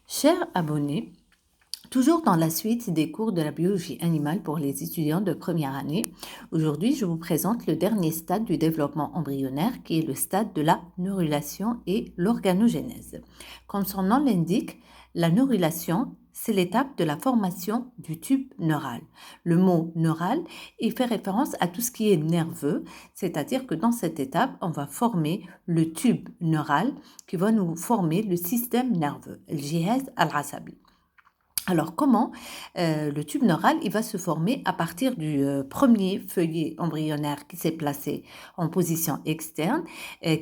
Chers abonnés, toujours dans la suite des cours de la biologie animale pour les étudiants de première année, aujourd'hui je vous présente le dernier stade du développement embryonnaire qui est le stade de la neurulation et l'organogénèse. Comme son nom l'indique, la neurulation, c'est l'étape de la formation du tube neural. Le mot neural, il fait référence à tout ce qui est nerveux, c'est-à-dire que dans cette étape, on va former le tube neural qui va nous former le système nerveux, le jihaz al-asabi. Alors, comment le tube neural il va se former à partir du premier feuillet embryonnaire qui s'est placé en position externe,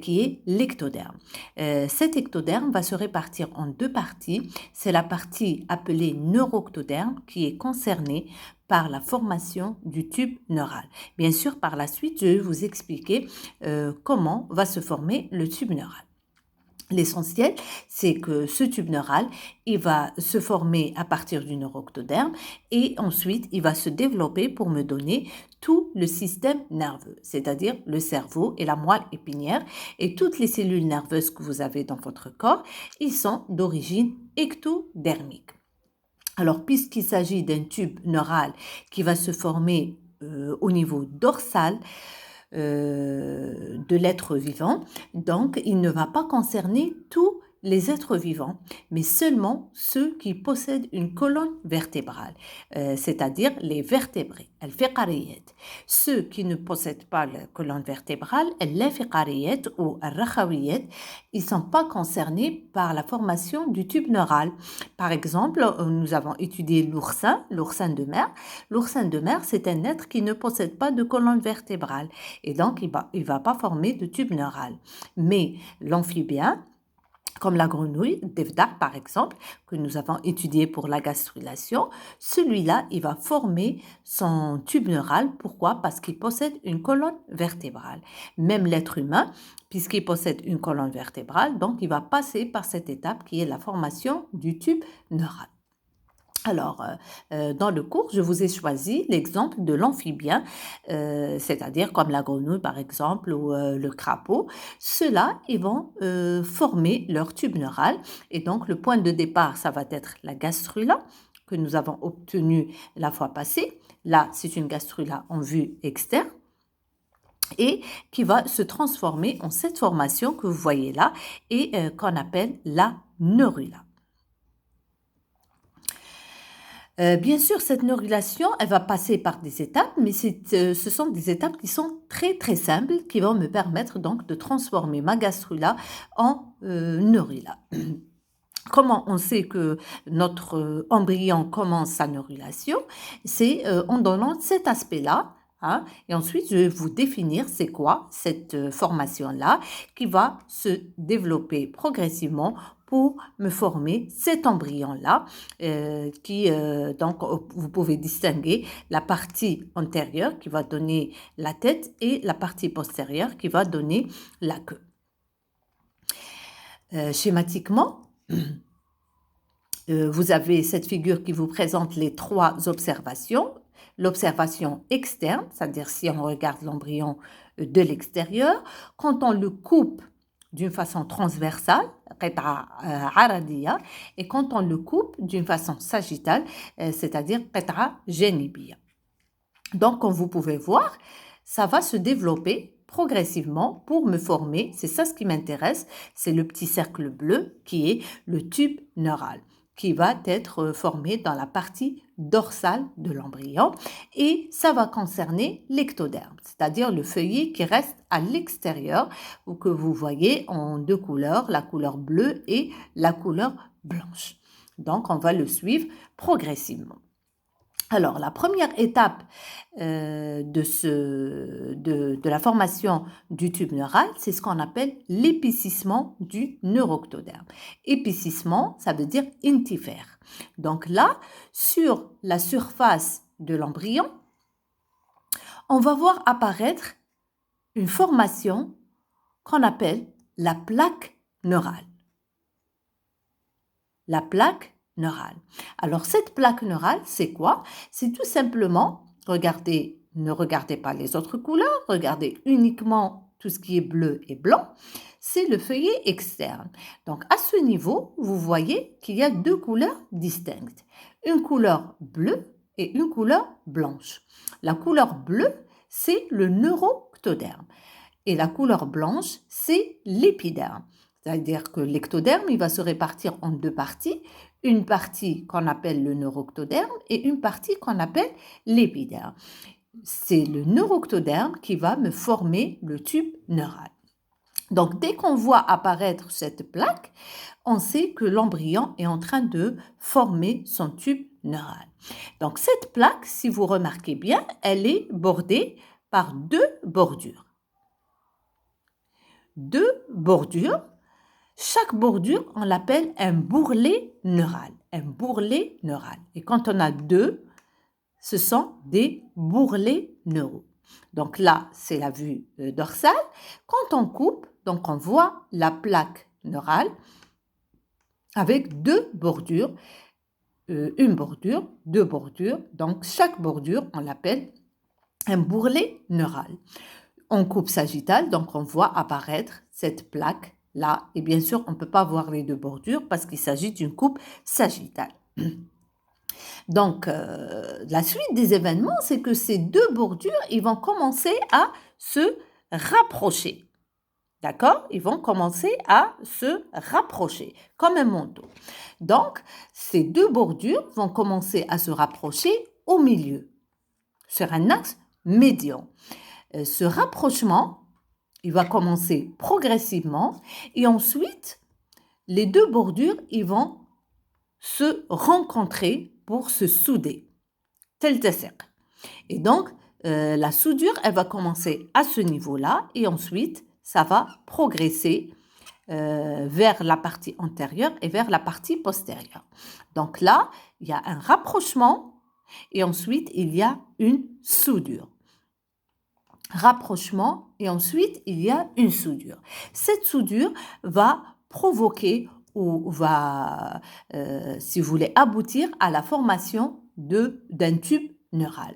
qui est l'ectoderme. Cet ectoderme va se répartir en deux parties. C'est la partie appelée neuroctoderme qui est concernée par la formation du tube neural. Bien sûr, par la suite, je vais vous expliquer comment va se former le tube neural. L'essentiel, c'est que ce tube neural, il va se former à partir du neuroctoderme et ensuite, il va se développer pour me donner tout le système nerveux, c'est-à-dire le cerveau et la moelle épinière et toutes les cellules nerveuses que vous avez dans votre corps, ils sont d'origine ectodermique. Alors, puisqu'il s'agit d'un tube neural qui va se former au niveau dorsal, de l'être vivant. Donc, il ne va pas concerner tous les êtres vivants, mais seulement ceux qui possèdent une colonne vertébrale, c'est-à-dire les vertébrés, al-fiqariyat. Ceux qui ne possèdent pas la colonne vertébrale, al-fiqariyat ou al-rakhawiyat, ils ne sont pas concernés par la formation du tube neural. Par exemple, nous avons étudié l'oursin de mer. L'oursin de mer, c'est un être qui ne possède pas de colonne vertébrale et donc il va pas former de tube neural. Mais l'amphibien, comme la grenouille, Devda par exemple, que nous avons étudié pour la gastrulation, celui-là, il va former son tube neural. Pourquoi? Parce qu'il possède une colonne vertébrale. Même l'être humain, puisqu'il possède une colonne vertébrale, donc il va passer par cette étape qui est la formation du tube neural. Alors, dans le cours, je vous ai choisi l'exemple de l'amphibien, c'est-à-dire comme la grenouille par exemple ou le crapaud. Ceux-là, ils vont former leur tube neural et donc le point de départ, ça va être la gastrula que nous avons obtenue la fois passée. Là, c'est une gastrula en vue externe et qui va se transformer en cette formation que vous voyez là et qu'on appelle la neurula. Bien sûr, cette neurulation, elle va passer par des étapes, mais ce sont des étapes qui sont très très simples, qui vont me permettre donc de transformer ma gastrula en neurula. Comment on sait que notre embryon commence sa neurulation? C'est en donnant cet aspect-là. Hein, et ensuite, je vais vous définir c'est quoi cette formation-là qui va se développer progressivement pour me former cet embryon-là qui, donc, vous pouvez distinguer la partie antérieure qui va donner la tête et la partie postérieure qui va donner la queue. Schématiquement, vous avez cette figure qui vous présente les trois observations. L'observation externe, c'est-à-dire si on regarde l'embryon de l'extérieur, quand on le coupe d'une façon transversale, et quand on le coupe d'une façon sagittale, c'est-à-dire génibia. Donc, comme vous pouvez voir, ça va se développer progressivement pour me former, c'est ça ce qui m'intéresse, c'est le petit cercle bleu qui est le tube neural qui va être formé dans la partie dorsale de l'embryon et ça va concerner l'ectoderme, c'est-à-dire le feuillet qui reste à l'extérieur ou que vous voyez en deux couleurs, la couleur bleue et la couleur blanche. Donc, on va le suivre progressivement. Alors, la première étape de la formation du tube neural, c'est ce qu'on appelle l'épaississement du neuroctoderme. Épaississement, ça veut dire intifère. Donc là, sur la surface de l'embryon, on va voir apparaître une formation qu'on appelle la plaque neurale. La plaque neurale. Alors, cette plaque neurale, c'est quoi? C'est tout simplement, ne regardez pas les autres couleurs, regardez uniquement tout ce qui est bleu et blanc. c'est le feuillet externe. Donc, à ce niveau, vous voyez qu'il y a deux couleurs distinctes. Une couleur bleue et une couleur blanche. La couleur bleue, c'est le neuroctoderme. Et la couleur blanche, c'est l'épiderme. C'est-à-dire que l'ectoderme, il va se répartir en deux parties. Une partie qu'on appelle le neuroctoderme et une partie qu'on appelle l'épiderme. C'est le neuroctoderme qui va me former le tube neural. Donc, dès qu'on voit apparaître cette plaque, on sait que l'embryon est en train de former son tube neural. Donc, cette plaque, si vous remarquez bien, elle est bordée par deux bordures. Deux bordures. Chaque bordure, on l'appelle un bourrelet neural. Un bourrelet neural. Et quand on a deux, ce sont des bourrelets neuraux. Donc là, c'est la vue dorsale. Quand on coupe, donc on voit la plaque neurale avec deux bordures, une bordure, deux bordures. Donc chaque bordure, on l'appelle un bourrelet neural. On coupe sagittale, donc on voit apparaître cette plaque là. Et bien sûr, on ne peut pas voir les deux bordures parce qu'il s'agit d'une coupe sagittale. Donc, la suite des événements, c'est que ces deux bordures, ils vont commencer à se rapprocher. D'accord? Ils vont commencer à se rapprocher, comme un manteau. Donc, ces deux bordures vont commencer à se rapprocher au milieu, sur un axe médian. Ce rapprochement, il va commencer progressivement et ensuite, les deux bordures, ils vont se rencontrer pour se souder. Et donc, la soudure, elle va commencer à ce niveau-là et ensuite, ça va progresser vers la partie antérieure et vers la partie postérieure. Donc là, il y a un rapprochement et ensuite, il y a une soudure. Rapprochement et ensuite, il y a une soudure. Cette soudure va provoquer ou va, si vous voulez, aboutir à la formation d'un tube neural.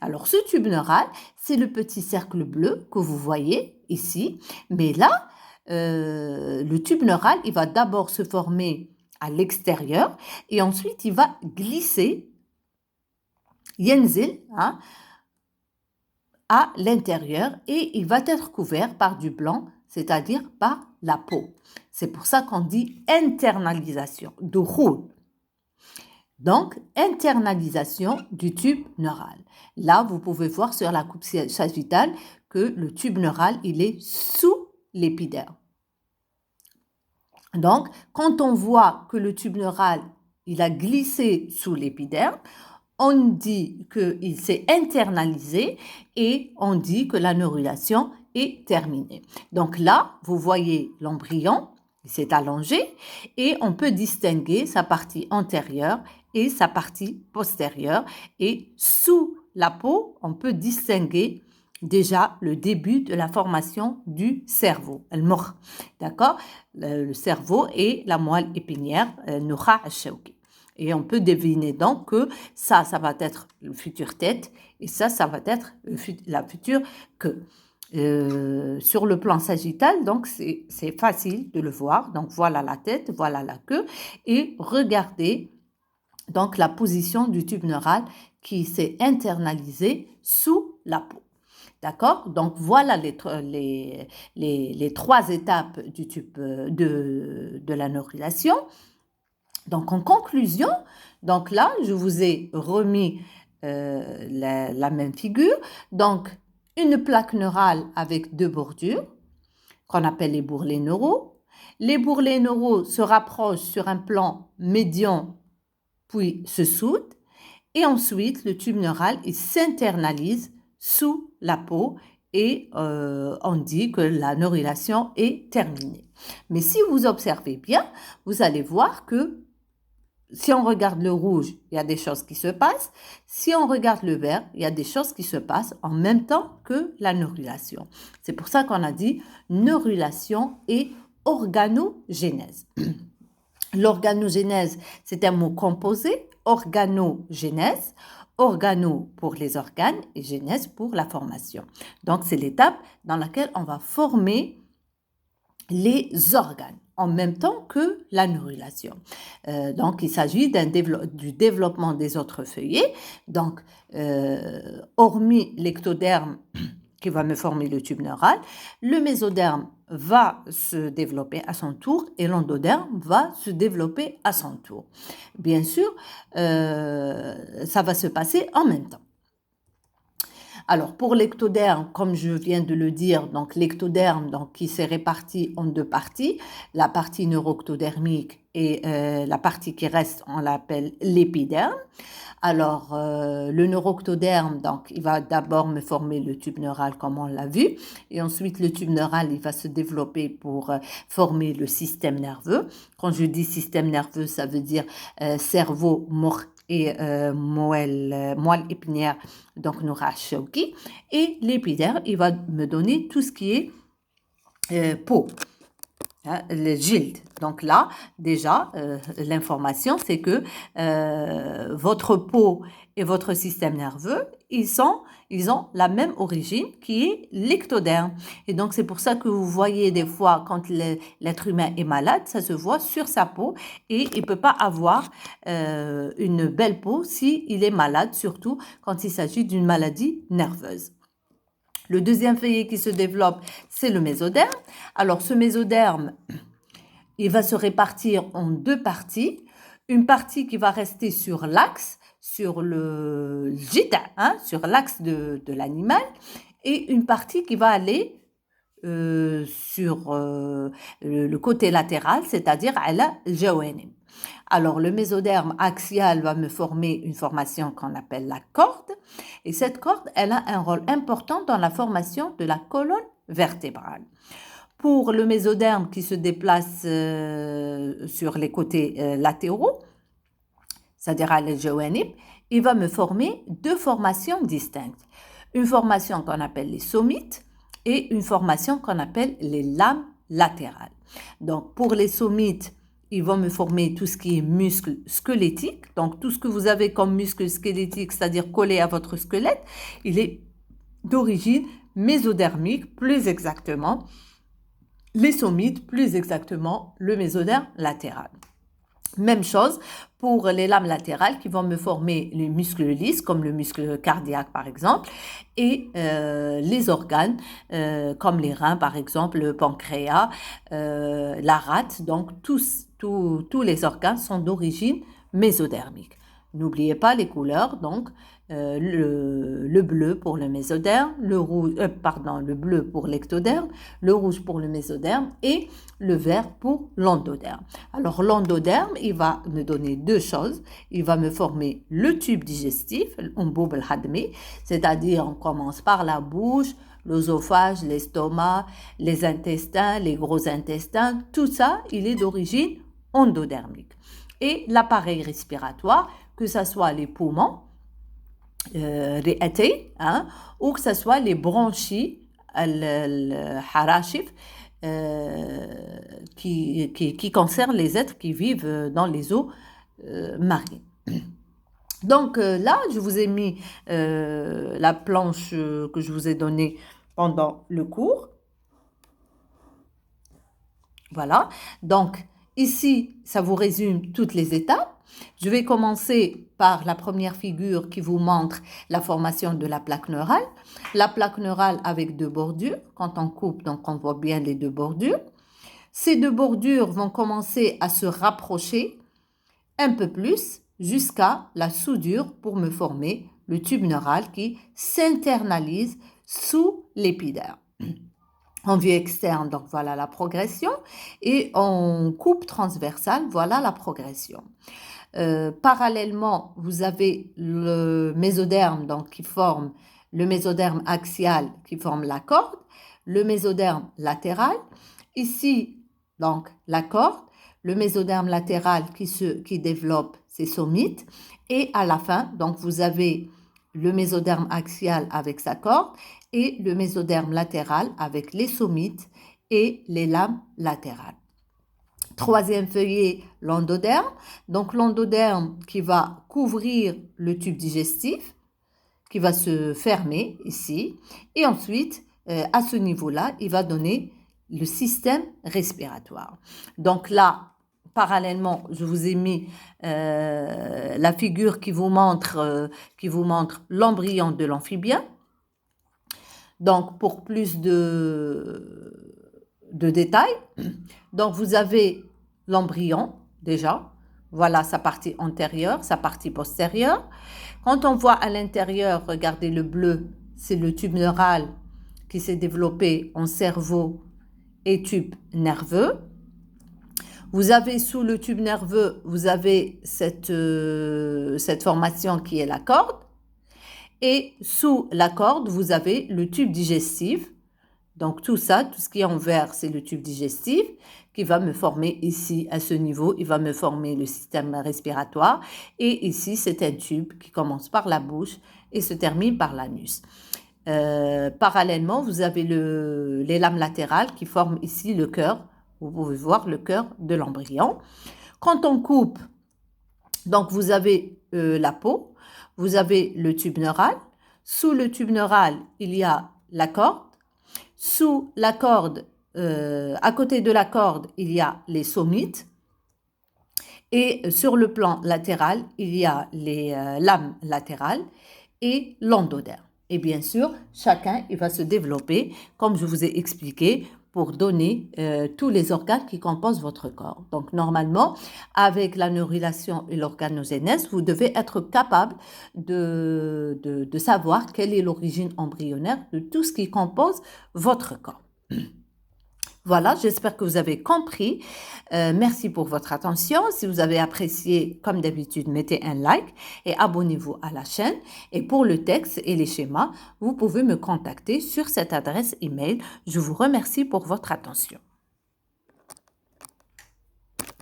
Alors, ce tube neural, c'est le petit cercle bleu que vous voyez ici. Mais là, le tube neural, il va d'abord se former à l'extérieur et ensuite, il va glisser, yenzil, à l'intérieur et il va être couvert par du blanc, c'est-à-dire par la peau. C'est pour ça qu'on dit internalisation, dukhul. Donc, internalisation du tube neural. Là, vous pouvez voir sur la coupe sagittale que le tube neural, il est sous l'épiderme. Donc, quand on voit que le tube neural, il a glissé sous l'épiderme, on dit qu'il s'est internalisé et on dit que la neurulation est terminée. Donc là, vous voyez l'embryon, il s'est allongé et on peut distinguer sa partie antérieure et sa partie postérieure. Et sous la peau, on peut distinguer déjà le début de la formation du cerveau, le mokh, d'accord? Le cerveau et la moelle épinière, nukha al-shawki. Et on peut deviner donc que ça va être le futur tête et ça va être la future queue. Sur le plan sagittal, donc c'est facile de le voir. Donc voilà la tête, voilà la queue et regardez donc la position du tube neural qui s'est internalisé sous la peau. D'accord? Donc voilà les trois étapes du tube de la neurulation. Donc en conclusion, donc là je vous ai remis la même figure. Donc une plaque neurale avec deux bordures qu'on appelle les bourrelets neuraux. Les bourrelets neuraux se rapprochent sur un plan médian puis se soudent et ensuite le tube neural il s'internalise sous la peau et on dit que la neurulation est terminée. Mais si vous observez bien, vous allez voir que si on regarde le rouge, il y a des choses qui se passent. Si on regarde le vert, il y a des choses qui se passent en même temps que la neurulation. C'est pour ça qu'on a dit neurulation et organogénèse. L'organogénèse, c'est un mot composé. Organogénèse, organo pour les organes et génèse pour la formation. Donc, c'est l'étape dans laquelle on va former les organes en même temps que la neurulation. Donc, il s'agit du développement des autres feuillets. Donc, hormis l'ectoderme qui va me former le tube neural, le mésoderme va se développer à son tour et l'endoderme va se développer à son tour. Bien sûr, ça va se passer en même temps. Alors, pour l'ectoderme, comme je viens de le dire, donc l'ectoderme qui s'est réparti en deux parties, la partie neuroctodermique et la partie qui reste, on l'appelle l'épiderme. Alors, le neuroctoderme, donc, il va d'abord me former le tube neural, comme on l'a vu, et ensuite le tube neural, il va se développer pour former le système nerveux. Quand je dis système nerveux, ça veut dire cerveau, mort et moelle épinière, donc Noura Shawki. Et l'épiderme, il va me donner tout ce qui est peau. Le gild. Donc là, déjà, l'information, c'est que votre peau et votre système nerveux, ils ont la même origine qui est l'ectoderme. Et donc, c'est pour ça que vous voyez des fois, quand l'être humain est malade, ça se voit sur sa peau et il ne peut pas avoir une belle peau s'il est malade, surtout quand il s'agit d'une maladie nerveuse. Le deuxième feuillet qui se développe, c'est le mésoderme. Alors, ce mésoderme, il va se répartir en deux parties. Une partie qui va rester sur l'axe, sur le gita, sur l'axe de l'animal, et une partie qui va aller sur le côté latéral, c'est-à-dire à la jawanim. Alors, le mésoderme axial va me former une formation qu'on appelle la corde. Et cette corde, elle a un rôle important dans la formation de la colonne vertébrale. Pour le mésoderme qui se déplace sur les côtés latéraux, c'est-à-dire à l'jawanib, il va me former deux formations distinctes. Une formation qu'on appelle les somites et une formation qu'on appelle les lames latérales. Donc, pour les somites, ils vont me former tout ce qui est muscle squelettique. Donc, tout ce que vous avez comme muscle squelettique, c'est-à-dire collé à votre squelette, il est d'origine mésodermique, plus exactement. Les somites, plus exactement, le mésoderme latéral. Même chose pour les lames latérales qui vont me former les muscles lisses, comme le muscle cardiaque par exemple, et les organes comme les reins par exemple, le pancréas, la rate. Donc tous les organes sont d'origine mésodermique. N'oubliez pas les couleurs, donc le bleu pour le mésoderme, le bleu pour l'ectoderme, le rouge pour le mésoderme et le vert pour l'endoderme. Alors l'endoderme, il va me donner deux choses. Il va me former le tube digestif, l'umboub al-hadmi, c'est-à-dire on commence par la bouche, l'œsophage, l'estomac, les intestins, les gros intestins, tout ça, il est d'origine endodermique. Et l'appareil respiratoire, que ce soit les poumons, ou que ce soit les bronchies, harashif, qui concernent les êtres qui vivent dans les eaux marines. Donc là, je vous ai mis la planche que je vous ai donnée pendant le cours. Voilà. Donc ici, ça vous résume toutes les étapes. Je vais commencer par la première figure qui vous montre la formation de la plaque neurale. La plaque neurale avec deux bordures. Quand on coupe, donc on voit bien les deux bordures. Ces deux bordures vont commencer à se rapprocher un peu plus jusqu'à la soudure pour me former le tube neural qui s'internalise sous l'épiderme. En vue externe, donc voilà la progression. Et en coupe transversale, voilà la progression. Parallèlement, vous avez le mésoderme donc, qui forme le mésoderme axial qui forme la corde, le mésoderme latéral. Ici, donc, la corde, le mésoderme latéral qui développe ses somites. Et à la fin, donc, vous avez le mésoderme axial avec sa corde et le mésoderme latéral avec les somites et les lames latérales. Troisième feuillet, l'endoderme. Donc l'endoderme qui va couvrir le tube digestif, qui va se fermer ici. Et ensuite, à ce niveau-là, il va donner le système respiratoire. Donc là, parallèlement, je vous ai mis la figure qui vous montre l'embryon de l'amphibien. Donc, pour plus de détails, donc vous avez l'embryon déjà. Voilà sa partie antérieure, sa partie postérieure. Quand on voit à l'intérieur, regardez le bleu, c'est le tube neural qui s'est développé en cerveau et tube nerveux. Vous avez sous le tube nerveux, vous avez cette formation qui est la corde. Et sous la corde, vous avez le tube digestif. Donc tout ça, tout ce qui est en vert, c'est le tube digestif qui va me former ici, à ce niveau, il va me former le système respiratoire. Et ici, c'est un tube qui commence par la bouche et se termine par l'anus. Parallèlement, vous avez les lames latérales qui forment ici le cœur. Vous pouvez voir le cœur de l'embryon. Quand on coupe, donc vous avez la peau, vous avez le tube neural. Sous le tube neural, il y a la corde. Sous la corde, à côté de la corde, il y a les somites. Et sur le plan latéral, il y a les lames latérales et l'endoderme. Et bien sûr, chacun il va se développer, comme je vous ai expliqué, pour donner tous les organes qui composent votre corps. Donc, normalement, avec la neurulation et l'organogénèse, vous devez être capable de savoir quelle est l'origine embryonnaire de tout ce qui compose votre corps. Voilà, j'espère que vous avez compris. Merci pour votre attention. Si vous avez apprécié, comme d'habitude, mettez un like et abonnez-vous à la chaîne. Et pour le texte et les schémas, vous pouvez me contacter sur cette adresse email. Je vous remercie pour votre attention.